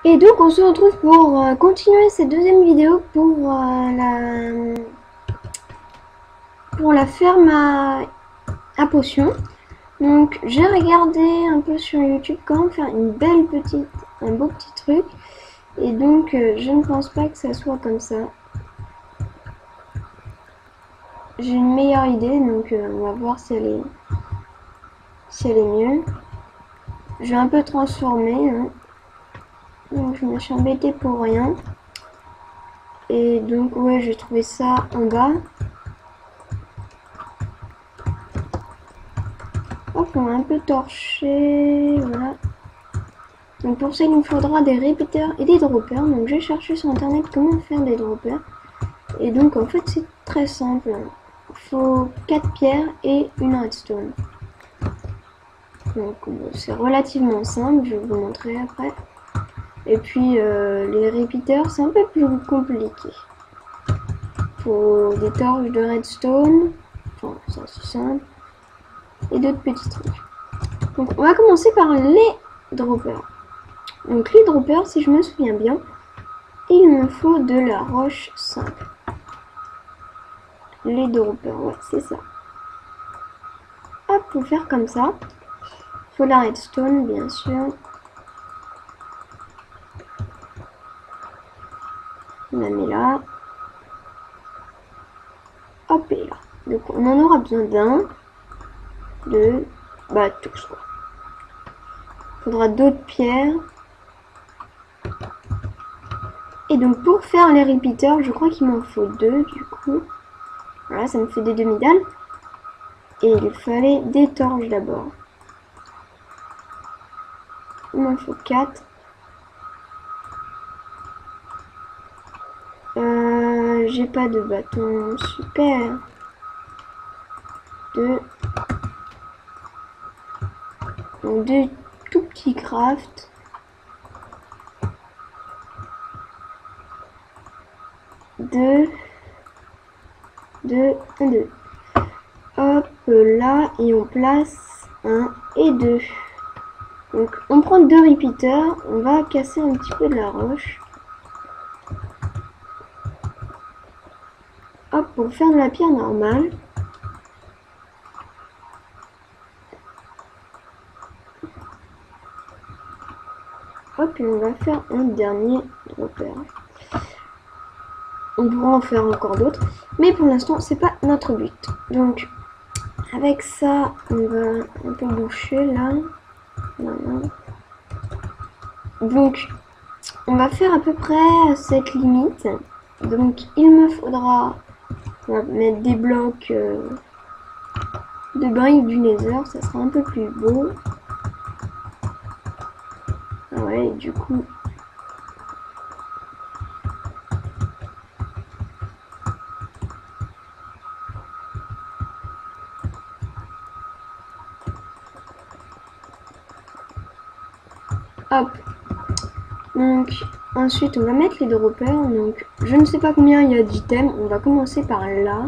Et donc on se retrouve pour continuer cette deuxième vidéo pour la ferme à potions. Donc j'ai regardé un peu sur YouTube comment faire un beau petit truc. Et donc je ne pense pas que ça soit comme ça. J'ai une meilleure idée, donc on va voir si elle est mieux. Je vais un peu transformer, hein. Donc je me suis embêtée pour rien. Et donc ouais, j'ai trouvé ça en bas. Hop, on va un peu torcher, voilà. Donc pour ça, il nous faudra des répéteurs et des droppers. Donc j'ai cherché sur internet comment faire des droppers. Et donc en fait, c'est très simple. Il faut 4 pierres et une redstone. Donc c'est relativement simple, je vais vous montrer après. Et puis les répéteurs, c'est un peu plus compliqué. Il faut des torches de redstone. Enfin, ça c'est simple. Et d'autres petits trucs. Donc on va commencer par les droppers. Donc les droppers, si je me souviens bien, il me faut de la roche simple. Les droppers, ouais, c'est ça. Hop, pour faire comme ça. Il faut la redstone, bien sûr. On la met là. Hop, et là. Donc on en aura besoin d'un, deux, bah tous quoi. Il faudra d'autres pierres. Et donc pour faire les repeaters, je crois qu'il m'en faut deux du coup. Voilà, ça me fait des demi-dalles. Et il fallait des torches d'abord. Il m'en faut 4. J'ai pas de bâton. Super. 2. Donc 2 tout petits crafts. 2. 2. 1, 2. Hop là. Et on place 1 et 2. Donc on prend 2 repeaters. On va casser un petit peu de la roche. Hop, pour faire de la pierre normale. Hop, et on va faire un dernier dropper. On pourra en faire encore d'autres, mais pour l'instant, c'est pas notre but. Donc, avec ça, on va un peu boucher là. Voilà. Donc, on va faire à peu près cette limite. Donc, il me faudra, on va mettre des blocs de briques du nether, ça sera un peu plus beau. Ah ouais, du coup, hop. Donc ensuite on va mettre les droppers. Donc je ne sais pas combien il y a d'items. On va commencer par là.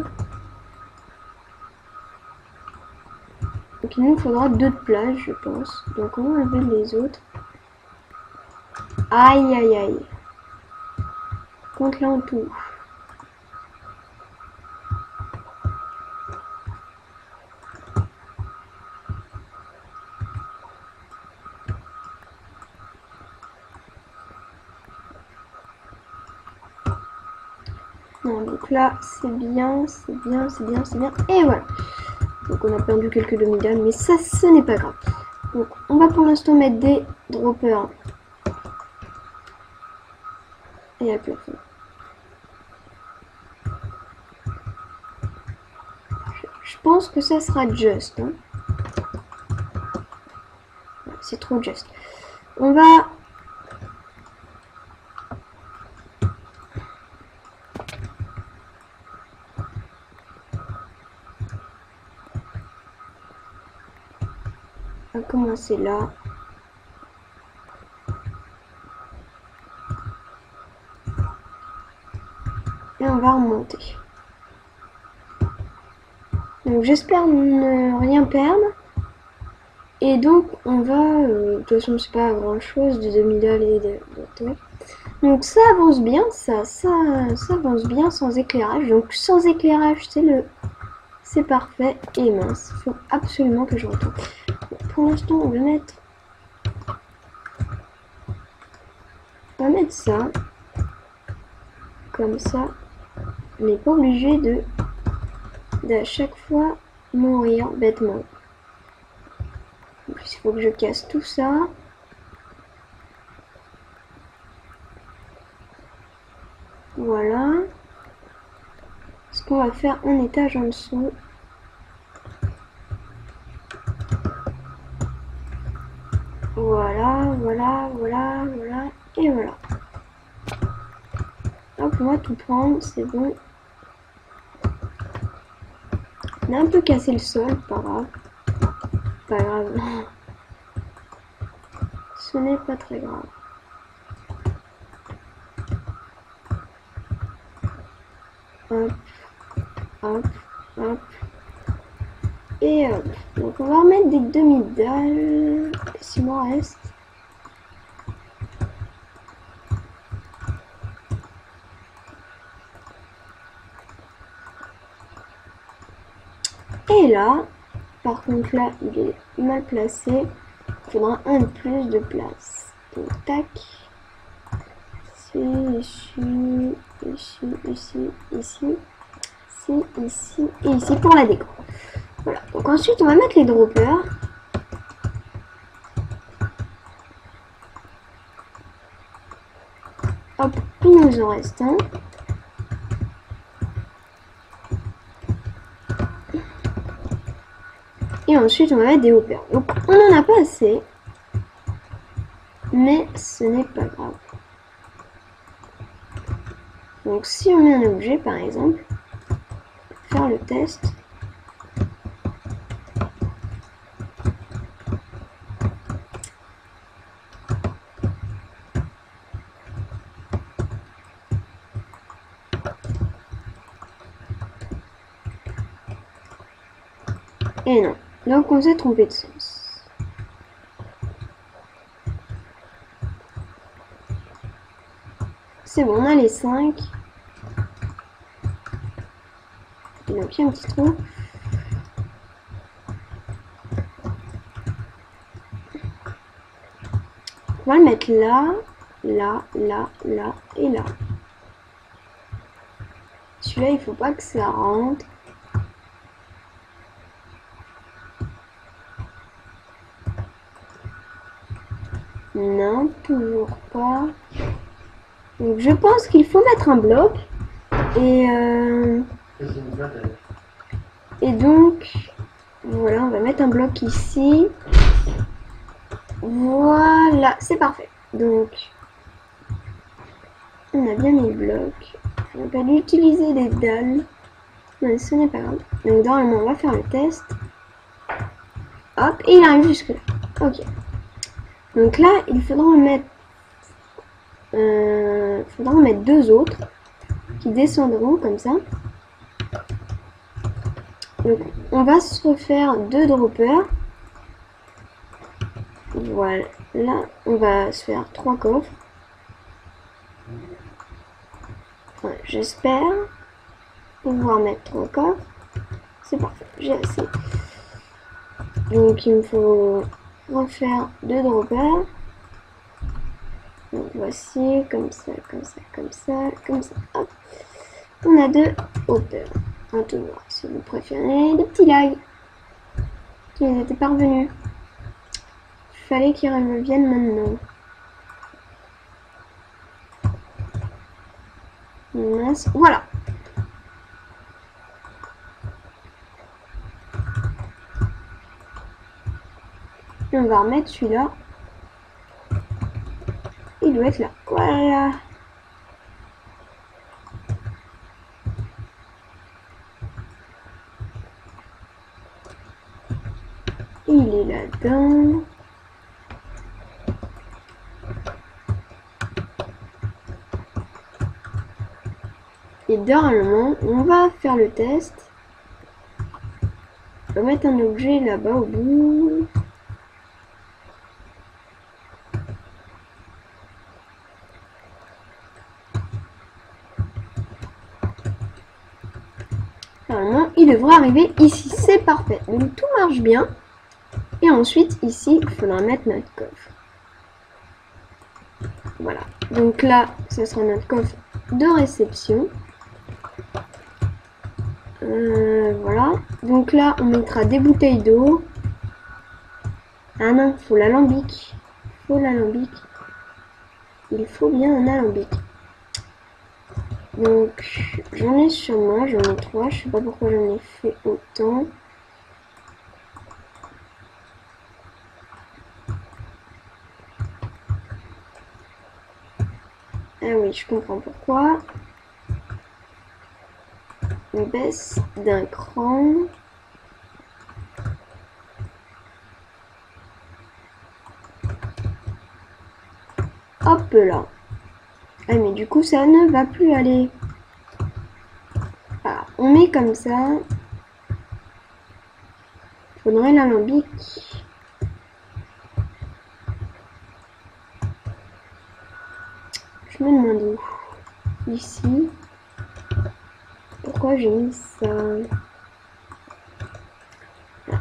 Donc il nous faudra 2 de plage je pense. Donc on va enlever les autres. Aïe aïe aïe. Compte là en tout. Non, donc là c'est bien, c'est bien, c'est bien, c'est bien. Et voilà. Donc on a perdu quelques demi-dalles, mais ça ce n'est pas grave. Donc on va pour l'instant mettre des droppers. Et à le plafond. Je pense que ça sera juste. Hein. C'est trop juste. On va commencer là. Et on va remonter. Donc j'espère ne rien perdre. Et donc on va, de toute façon c'est pas grand chose, de 2000 et de toi. Donc ça avance bien, ça avance bien sans éclairage. Donc sans éclairage c'est parfait. Et mince, il faut absolument que je retourne. Bon, pour l'instant on va mettre ça comme ça. On n'est pas obligé d'à chaque fois mourir bêtement. En plus il faut que je casse tout ça. Voilà. Ce qu'on va faire un étage en dessous. Voilà, voilà, voilà, voilà, et voilà. Hop, on va tout prendre, c'est bon. On a un peu cassé le sol, pas grave. Pas grave. Ce n'est pas très grave. Hop, hop, hop. Et hop. Donc on va remettre des demi-dalles. S'il m'en reste. Et là, par contre là, il est mal placé. Il faudra un peu plus de place. Donc tac. Ici, ici, ici, ici, ici et ici pour la déco. Voilà. Donc ensuite on va mettre les droppers. Hop, il nous en reste un. Et ensuite on va mettre des hoppers. Donc on n'en a pas assez. Mais ce n'est pas grave. Donc si on met un objet par exemple, faire le test. Et non. Donc on s'est trompé de sens. C'est bon, on a les 5. Il a pris un petit trou. On va le mettre là, là, là, là et là. Celui-là, il faut pas que ça rentre. Non, toujours pas. Donc je pense qu'il faut mettre un bloc. Et donc, voilà, on va mettre un bloc ici. Voilà, c'est parfait. Donc, on a bien mis le bloc. On va pas utiliser des dalles. Mais ce n'est pas grave. Donc, normalement, on va faire le test. Hop, et il arrive jusque là. Ok. Donc là, il faudra en mettre, deux autres qui descendront comme ça. Donc, on va se refaire 2 droppers. Voilà, là, on va se faire 3 coffres. Enfin, j'espère pouvoir mettre 3 coffres. C'est parfait, j'ai assez. Donc, il me faut refaire 2 droppers. Donc, voici, comme ça, comme ça, comme ça, comme ça. Hop. On a 2 hoppers. Un tout noir, si vous préférez. Des petits lags. Ils étaient parvenus. Il fallait qu'ils reviennent maintenant. Mince. Voilà. Et on va remettre celui-là. Il doit être là. Voilà. Il est là-dedans. Et normalement, on va faire le test. On va mettre un objet là-bas au bout. il devrait arriver ici. C'est parfait. Donc tout marche bien. Et ensuite, ici, il faudra mettre notre coffre. Voilà. Donc là, ce sera notre coffre de réception. Voilà. Donc là, on mettra des bouteilles d'eau. Ah non, faut l'alambic. Faut l'alambic. Il faut bien un alambic. Donc, j'en ai sur moi, j'en ai 3. Je sais pas pourquoi j'en ai fait autant. Ah oui, je comprends pourquoi. On baisse d'un cran. Hop là. Ah mais du coup ça ne va plus aller. Voilà, on met comme ça. Faudrait l'alambic. Je me demande où. Ici. Pourquoi j'ai mis ça?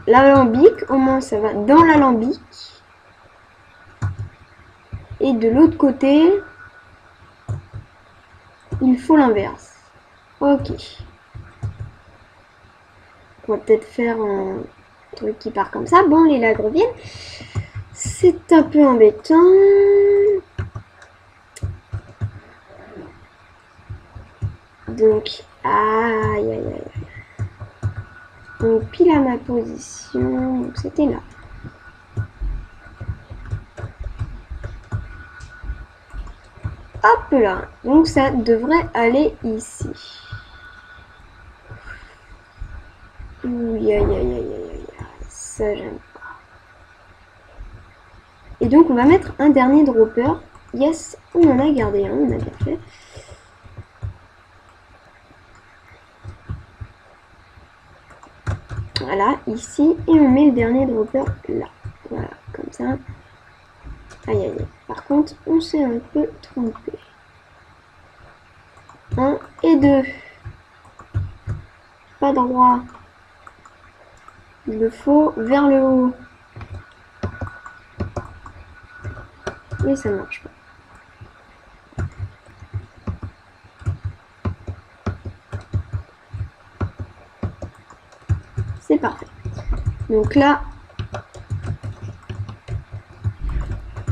L'alambic, au moins ça va dans l'alambic. Et de l'autre côté, il faut l'inverse. Ok. On va peut-être faire un truc qui part comme ça. Bon, les lags reviennent. C'est un peu embêtant. Donc, aïe, aïe, aïe. Donc, pile à ma position. Donc, c'était là. Hop là. Donc, ça devrait aller ici. Aïe, aïe, aïe, aïe, aïe. Ça, j'aime pas. Et donc, on va mettre un dernier dropper. Yes, on en a gardé un, on a bien fait. Voilà, ici, et on met le dernier dropper là. Voilà, comme ça. Aïe, aïe, aïe. Par contre, on s'est un peu trompé. 1 et 2. Pas droit. Il le faut vers le haut. Et ça ne marche pas. C'est parfait. Donc là,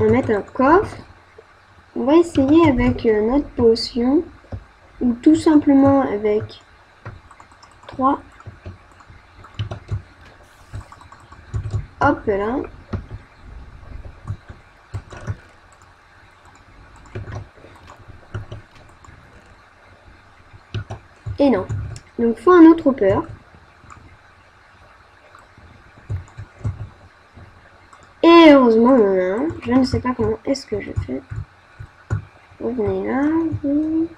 on va mettre un coffre. On va essayer avec notre potion. Ou tout simplement avec 3. Hop là. Et non. Donc faut un autre hopper. Et heureusement on en a un. Je ne sais pas comment est-ce que je fais. Revenez là. Oui.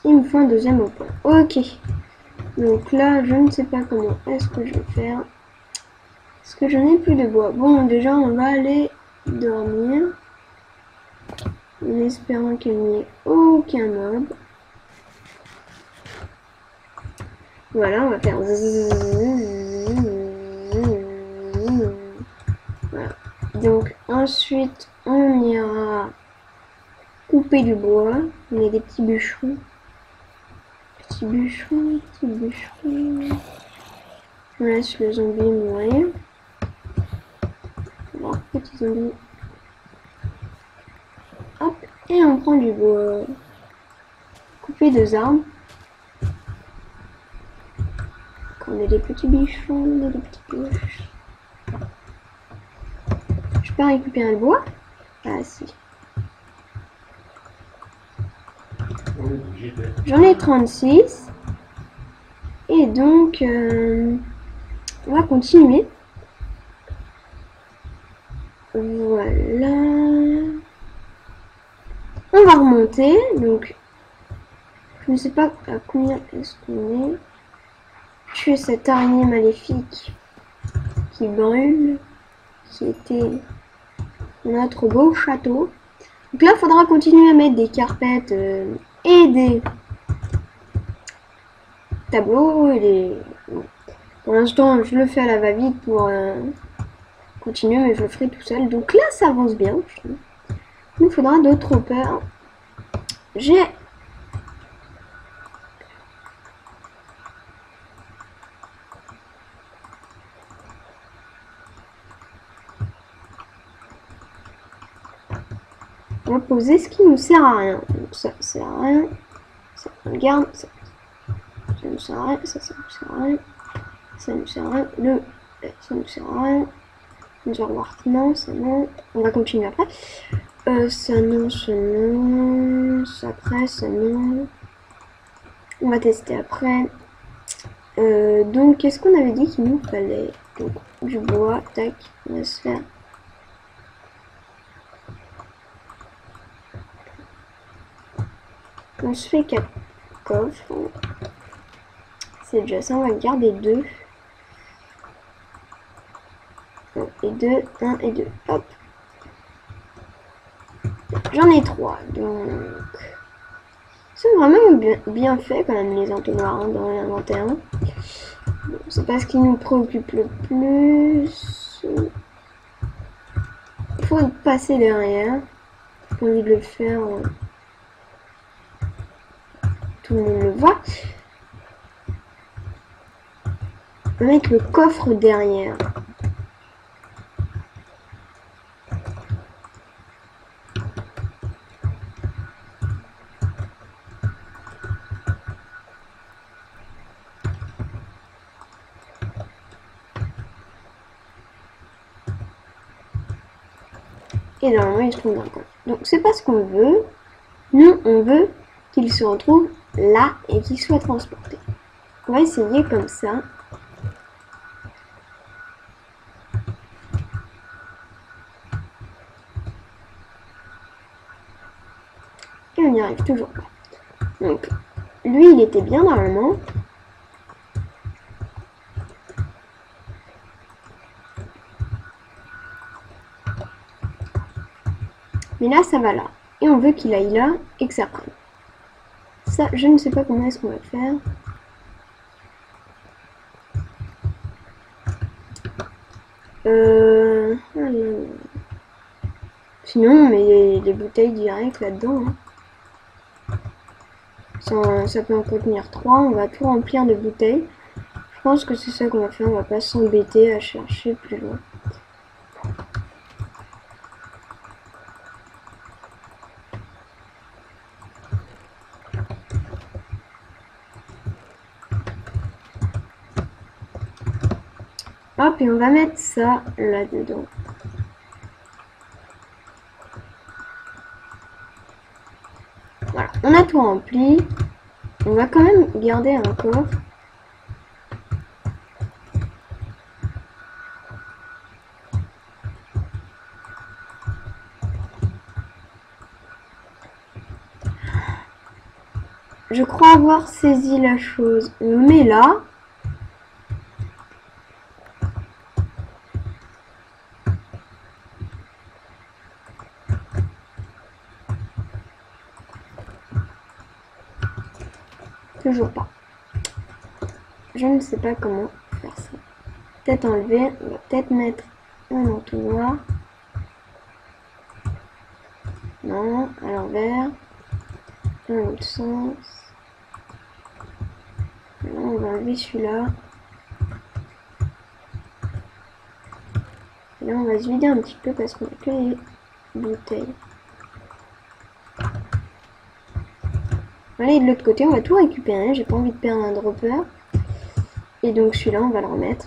Il me faut un deuxième hopper. Ok. Donc là, je ne sais pas comment est-ce que je vais faire. Parce que je n'ai plus de bois. Bon, déjà, on va aller dormir. En espérant qu'il n'y ait aucun mob. Voilà, on va faire... Voilà. Donc, ensuite, on ira couper du bois. On a des petits bûcherons. Petit bûcheron, petit bûcheron. On laisse le zombie mourir. Alors, petit zombie. Hop, et on prend du bois. Couper 2 arbres. Quand on a des petits bûcherons, on a des petites bûches. Je peux récupérer le bois? Ah si. J'en ai 36. Et donc... on va continuer. Voilà. On va remonter. Donc, je ne sais pas à combien est-ce qu'on est. Tuer cette araignée maléfique qui brûle, qui était notre beau château. Donc là, il faudra continuer à mettre des carpettes et des tableaux. Et des... Bon. Pour l'instant, je le fais à la va-vite pour continuer, mais je le ferai tout seul. Donc là, ça avance bien. Il nous faudra d'autres repères. J'ai... On va poser ce qui nous sert à rien. Donc ça sert à rien. Ça on le garde. Ça nous sert à rien. Ça nous sert à rien. Ça nous sert à rien. Ça nous sert à rien. Miroir, non, ça non. On va continuer après. Ça non, ça non. Ça après, ça non. On va tester après. Donc, qu'est-ce qu'on avait dit qu'il nous fallait? Donc, du bois, tac, on va se faire. On se fait 4 coffres. C'est déjà ça, on va garder 2. 1 et 2, 1 et 2. Hop. J'en ai 3, donc... C'est vraiment bien fait quand même les entonnoirs hein, dans l'inventaire. Bon, c'est pas ce qui nous préoccupe le plus. Il faut passer derrière. J'ai envie de le faire. Tout le monde le voit. On va mettre le coffre derrière. Et normalement, il se trouve dans le coffre. Donc, c'est pas ce qu'on veut. Nous, on veut qu'il se retrouve là et qu'il soit transporté. On va essayer comme ça. Et on n'y arrive toujours pas. Donc, lui, il était bien normalement. Mais là, ça va là. Et on veut qu'il aille là et que ça prenne. Ça, je ne sais pas comment est-ce qu'on va faire. Sinon, on met les bouteilles direct là-dedans. Hein. Ça peut en contenir 3. On va tout remplir de bouteilles. Je pense que c'est ça qu'on va faire. On va pas s'embêter à chercher plus loin. Hop, et on va mettre ça là-dedans. Voilà, on a tout rempli. On va quand même garder un coffre. Je crois avoir saisi la chose. On met là. Toujours pas. Je ne sais pas comment faire ça. Peut-être enlever. On va peut-être mettre un entonnoir. Non, à l'envers. Dans l'autre sens. Non, on va enlever celui-là. Et là, on va se vider un petit peu parce qu'on a que les bouteilles. Allez, de l'autre côté, on va tout récupérer. J'ai pas envie de perdre un dropper. Et donc, celui-là, on va le remettre.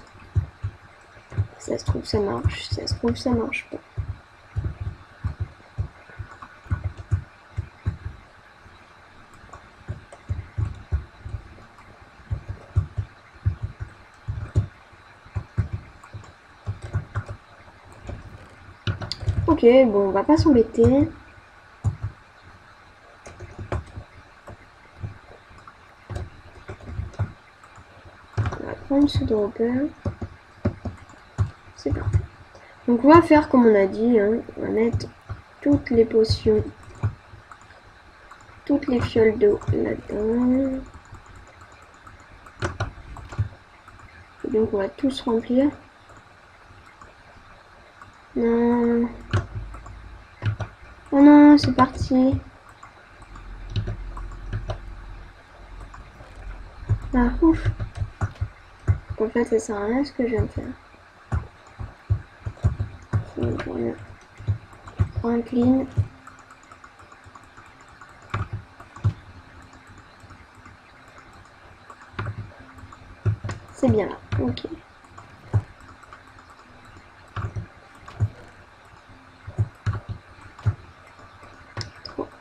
Ça se trouve, ça marche. Ça se trouve, ça marche pas. Ok, bon, on va pas s'embêter. On va prendre ce dropper. C'est parfait. Donc on va faire comme on a dit, hein. On va mettre toutes les potions, toutes les fioles d'eau là-dedans. Et donc on va tous remplir. Non. Oh non, c'est parti. Ah, ouf. En fait, ça sert à rien ce que je viens de faire. Voilà. Franklin. C'est bien là. Ok.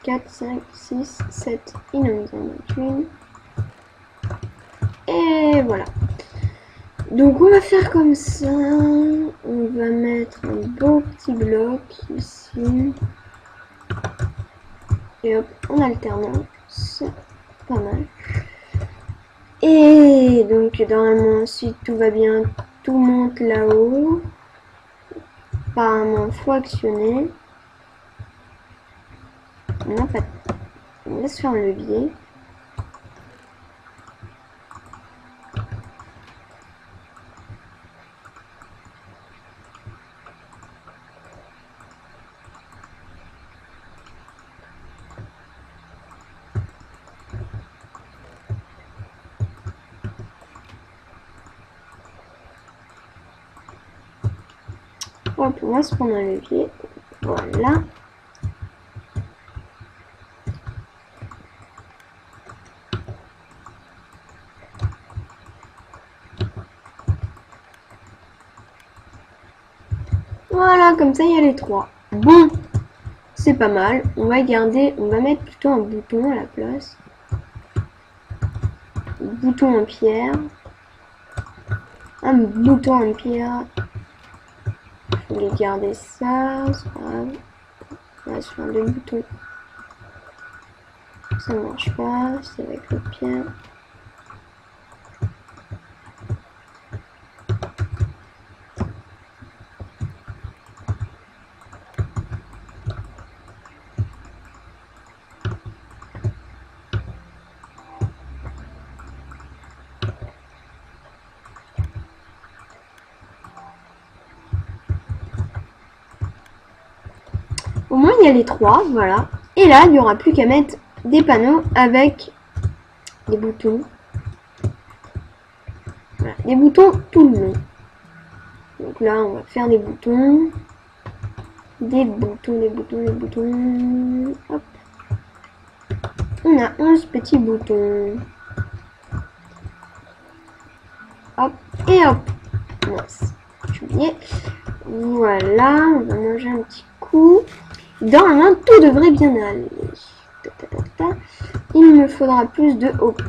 4, 5, 6, 7. Il nous en manque une. Et voilà. Donc on va faire comme ça. On va mettre un beau petit bloc ici. Et hop, en alternant. C'est pas mal. Et donc normalement si tout va bien, tout monte là-haut. Apparemment faut actionner. Non, pas. On laisse faire le levier. Hop, on va se prendre un levier. Voilà. Voilà, comme ça il y a les trois. Bon, c'est pas mal. On va garder, on va mettre plutôt un bouton à la place. Un bouton en pierre. Un bouton en pierre. Je voulais garder ça, c'est pas grave. On va se faire deux boutons. Ça ne marche pas, c'est avec le pierre. Au moins il y a les trois, voilà. Et là, il n'y aura plus qu'à mettre des panneaux avec des boutons. Voilà, des boutons tout le long. Donc là, on va faire des boutons. Des boutons, des boutons, des boutons. Hop. On a 11 petits boutons. Hop, et hop. Mince, j'ai oublié. Voilà, on va manger un petit coup. Normalement, tout devrait bien aller. Il me faudra plus de hop.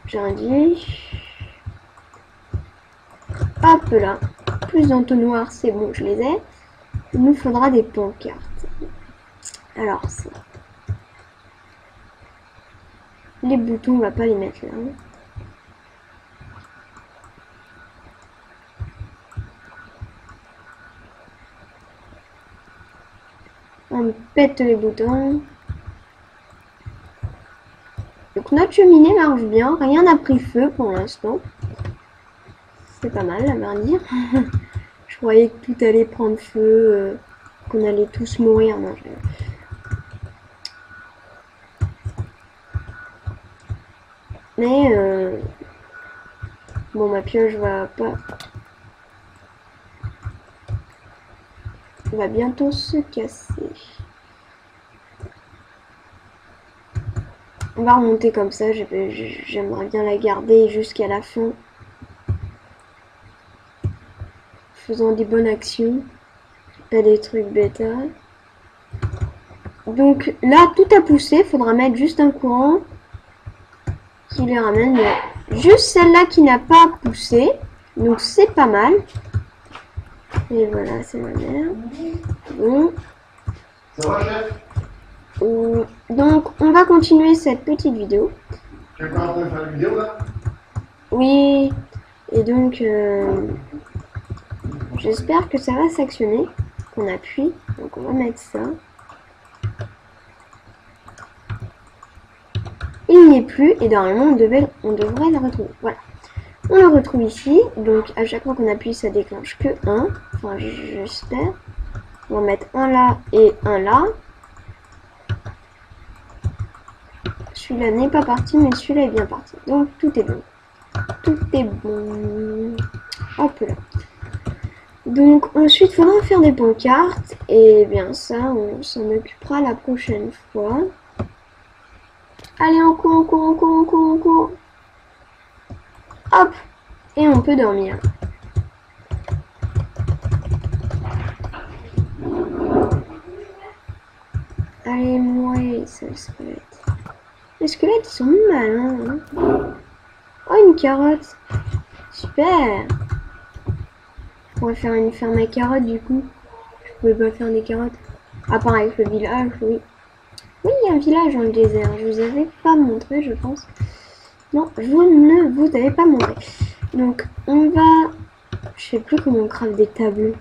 J'ai rien dit. Hop là. Plus d'entonnoirs, c'est bon, je les ai. Il nous faudra des pancartes. Alors, ça. Les boutons, on va pas les mettre là. On pète les boutons. Donc notre cheminée marche bien. Rien n'a pris feu pour l'instant. C'est pas mal, à vrai dire. Je croyais que tout allait prendre feu, qu'on allait tous mourir. Non, mais bon, ma pioche va bientôt se casser. On va remonter comme ça. J'aimerais bien la garder jusqu'à la fin. Faisant des bonnes actions, pas des trucs bêta. Donc là, tout a poussé. Faudra mettre juste un courant qui les ramène. Juste celle-là qui n'a pas poussé. Donc c'est pas mal. Et voilà, c'est ma mère. Bon. Ça va, chef? Donc, on va continuer cette petite vidéo. Tu es pas en train de faire une vidéo là? Oui. Et donc, j'espère que ça va s'actionner. On appuie. Donc, on va mettre ça. Il n'y est plus. Et normalement, on devrait le retrouver. Voilà. On le retrouve ici. Donc, à chaque fois qu'on appuie, ça déclenche que 1. Enfin, j'espère. On va mettre un là et un là. Celui-là n'est pas parti, mais celui-là est bien parti. Donc, tout est bon. Tout est bon. Hop là. Donc, ensuite, il faudra faire des pancartes. Et bien ça, on s'en occupera la prochaine fois. Allez, on court, on court, on court, on court, on court. Hop. Et on peut dormir. Allez, ouais, ça le squelette. Les squelettes, ils sont malins. Hein. Oh, une carotte. Super. On va faire une ferme à carottes, du coup. Je pouvais pas faire des carottes. Ah, pareil, le village, oui. Oui, il y a un village dans le désert. Je vous avais pas montré, je pense. Non, je ne vous avais pas montré. Donc, on va... Je sais plus comment on craft des tableaux.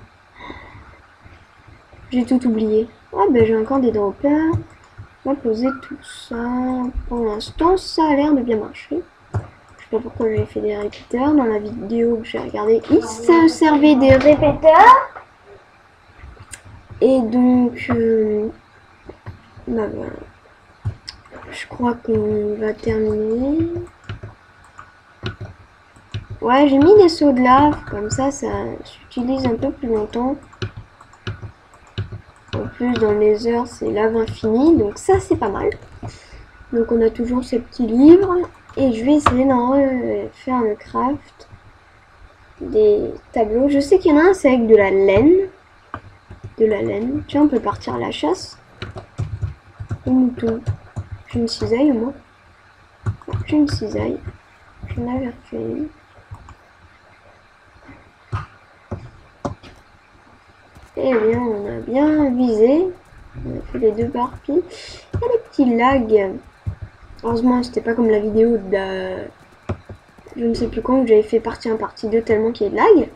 J'ai tout oublié. Ah, ben j'ai encore des droppers. On va poser tout ça. Pour l'instant, ça a l'air de bien marcher. Je sais pas pourquoi j'ai fait des répéteurs. Dans la vidéo que j'ai regardée, ils se servaient des répéteurs. Et donc... bah voilà. Je crois qu'on va terminer. Ouais, j'ai mis des seaux de lave, comme ça s'utilise un peu plus longtemps. En plus, dans les heures, c'est lave infinie, donc ça, c'est pas mal. Donc, on a toujours ces petits livres. Et je vais essayer d'en faire le craft des tableaux. Je sais qu'il y en a un, c'est avec de la laine. De la laine. Tiens, on peut partir à la chasse. Au mouton. J'ai une cisaille, moi. J'ai une cisaille. J'en avais refait une. Eh bien, on a bien visé. On a fait les deux parties. Il y a des petits lags. Heureusement, c'était pas comme la vidéo de... Je ne sais plus quand, où j'avais fait partie 1, partie 2, tellement qu'il y a de lag.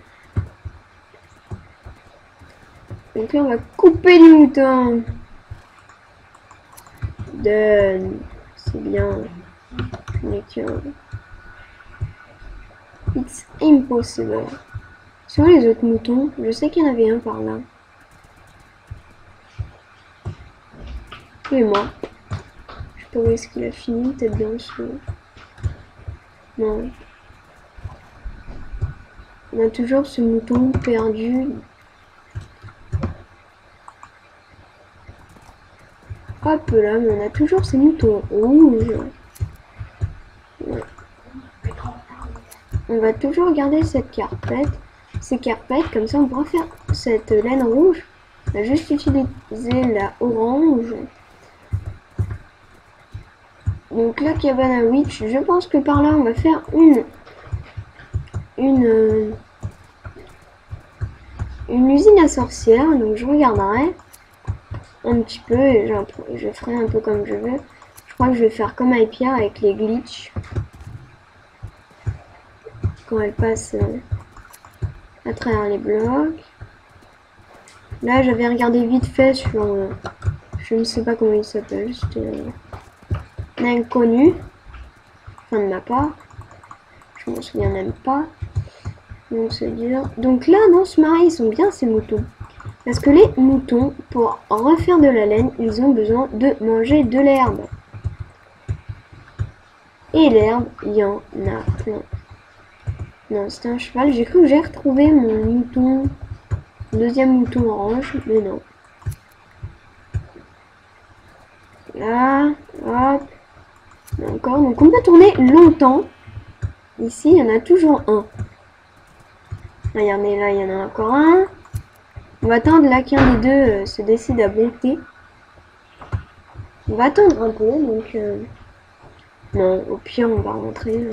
Donc là, on va couper du mouton. C'est bien. Mais que... It's impossible. Sur les autres moutons, je sais qu'il y en avait un par là. Il est mort. Je sais pas où est-ce qu'il a fini, peut-être bien dessous. Non. On a toujours ce mouton perdu. Hop là, mais on a toujours ces moutons rouges. Ouais. On va toujours garder cette carpette. Ces carpettes, comme ça on pourra faire cette laine rouge. On va juste utiliser la orange. Donc la cabane à witch, je pense que par là on va faire une usine à sorcières. Donc je regarderai un petit peu et je ferai un peu comme je veux. Je crois que je vais faire comme Hypia avec les glitches. Quand elle passe à travers les blocs. Là j'avais regardé vite fait sur... je ne sais pas comment il s'appelle. C'était inconnu. Enfin de ma part. Je m'en souviens même pas. Donc c'est dur. Donc là dans ce marais ils sont bien ces moutons. Parce que les moutons, pour refaire de la laine, ils ont besoin de manger de l'herbe. Et l'herbe, il y en a plein. Non, c'était un cheval. J'ai cru que j'ai retrouvé mon mouton. Deuxième mouton orange, mais non. Là, hop. Encore. Donc on peut tourner longtemps. Ici, il y en a toujours un. Regardez, là, il y en a encore un. On va attendre là qu'un des deux se décide à bonter. On va attendre un peu, donc... non, au pire, on va rentrer.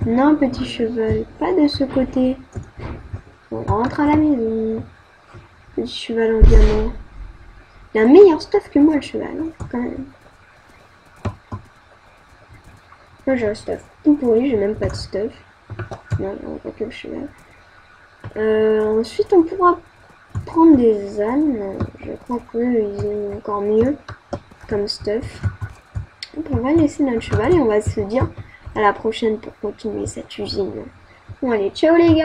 Non, petit cheval, pas de ce côté. On rentre à la maison. Petit cheval en diamant. Il a un meilleur stuff que moi, le cheval, hein, quand même. Moi, j'ai un stuff tout pourri, j'ai même pas de stuff. Non, on voit que le cheval. Ensuite, on pourra prendre des ânes. Je crois qu'ils ont encore mieux comme stuff. Donc, on va laisser notre cheval et on va se dire à la prochaine pour continuer cette usine. Bon, allez, ciao les gars!